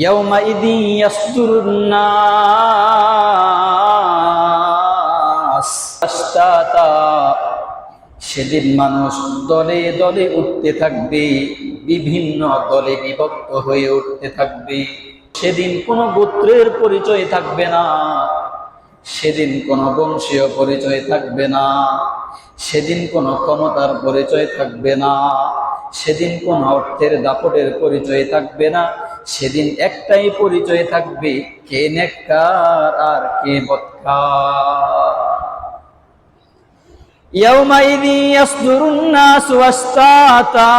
ইয়াউমাইযি ইয়াসদুরুন নাস আশতাতা, সেদিন মানুষ দলে দলে উঠতে থাকবে, বিভিন্ন দলে বিভক্ত হয়ে উঠতে থাকবে। সেদিন কোনো গোত্রের পরিচয় থাকবে না, সেদিন কোনো বংশীয় পরিচয় থাকবে না, সেদিন কোনো ক্ষমতার পরিচয় থাকবে না, সেদিন কোনো অর্থের দাপটের পরিচয় থাকবে না। সেদিন একটাই পরিচয় থাকবে, কে নেককার আর কে বদকার। ইয়াউমাইযি ইয়াসদুরুন নাসু আশতাতা,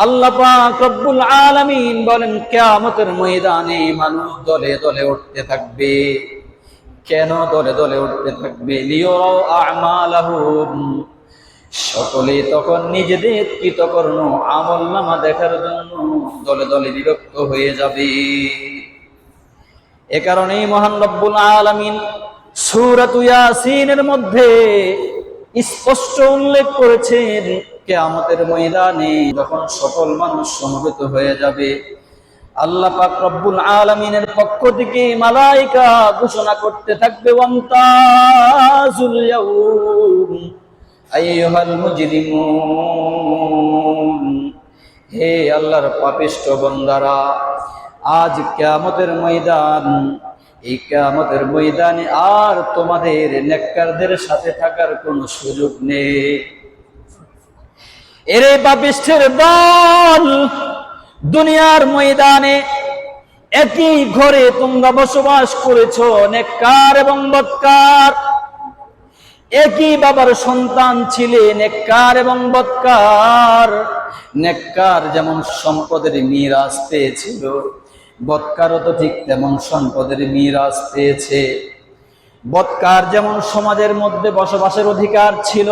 আল্লাহ পাক রব্বুল আলামিন বলেন কিয়ামতের ময়দানে মানুষ দলে দলে উঠতে থাকবে। কেন দলে দলে উঠতে থাকবে? লিয়ারাউ আ'মালাহুম, সকলে তখন নিজেদের কৃতকর্ম আমলনামা দেখার জন্য দলে দলে বিভক্ত হয়ে যাবে। এ কারণেই মহান রব্বুল আলামিন সূরাতুল ইয়াসিনের মধ্যে স্পষ্ট উল্লেখ করেছেন, কিয়ামতের ময়দানে যখন সকল মানুষ সমবেত হয়ে যাবে, আল্লাহ পাক রব্বুল আলামিনের পক্ষ থেকে মালায়েকা ঘোষণা করতে থাকবে, ওয়ামতাজুল ইয়াউম আইয়ুহাল মুজরিমুন, হে আল্লাহর পাপিষ্ঠ বান্দারা, আজ কিয়ামতের ময়দান, এই কিয়ামতের ময়দানে আর তোমাদের নেককারদের সাথে থাকার কোনো সুযোগ নেই। এরে পাপিষ্ঠের দল, দুনিয়ার ময়দানে একই ঘরে তোমরা বসবাস করেছো, নেককার এবং বদকার, একই বাবার সন্তান ছিলে, নেককার এবং বদকার। নেককার যেমন সম্পদের মিরাস পেয়েছিল, বদকারও তো ঠিক তেমন সম্পদের মিরাস পেয়েছে। বদকার যেমন সমাজের মধ্যে বসবাসের অধিকার ছিল,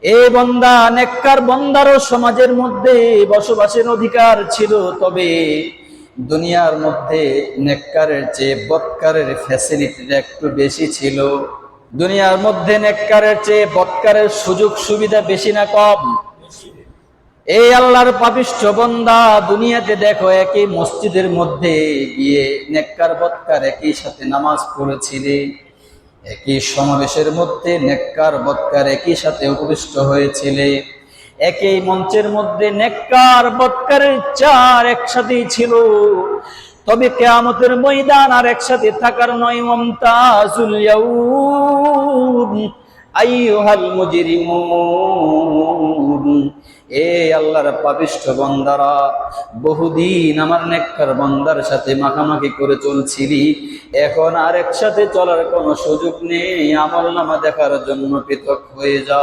এই বান্দা নেককার বান্দারও সমাজের মধ্যে বসবাসের অধিকার ছিল। তবে দুনিয়ার মধ্যে নেককারের চেয়ে বদকারের ফ্যাসিলিটিটা একটু বেশি ছিল। দুনিয়ার মধ্যে নেককারের চেয়ে বদকারের সুযোগ সুবিধা বেশি না কম? এই আল্লাহর পাপিষ্ঠ বান্দা, দুনিয়াতে দেখো একই মসজিদের মধ্যে গিয়ে নেককার বদকার একই সাথে নামাজ পড়েছিলে, একই সমাবেশের মধ্যে নেককার বদকার একই সাথে উপবিষ্ট হয়েছিলে, একই মঞ্চের মধ্যে নেককার বদকারের চার একসাথেই ছিল। তবে কিয়ামতের ময়দান আর একসাথে থাকার নয়। ওয়ামতাজুল ইয়াউম আইয়ুহাল মুজরিমুন, এ আল্লাহর পাপিষ্ঠ বান্দারা, বহুদিন আমার নেককার বান্দার সাথে মাখামাখি করে চলছিলি, এখন আর একসাথে চলার কোনো সুযোগ নেই। আমলনামা দেখার জন্য পৃথক হয়ে যা।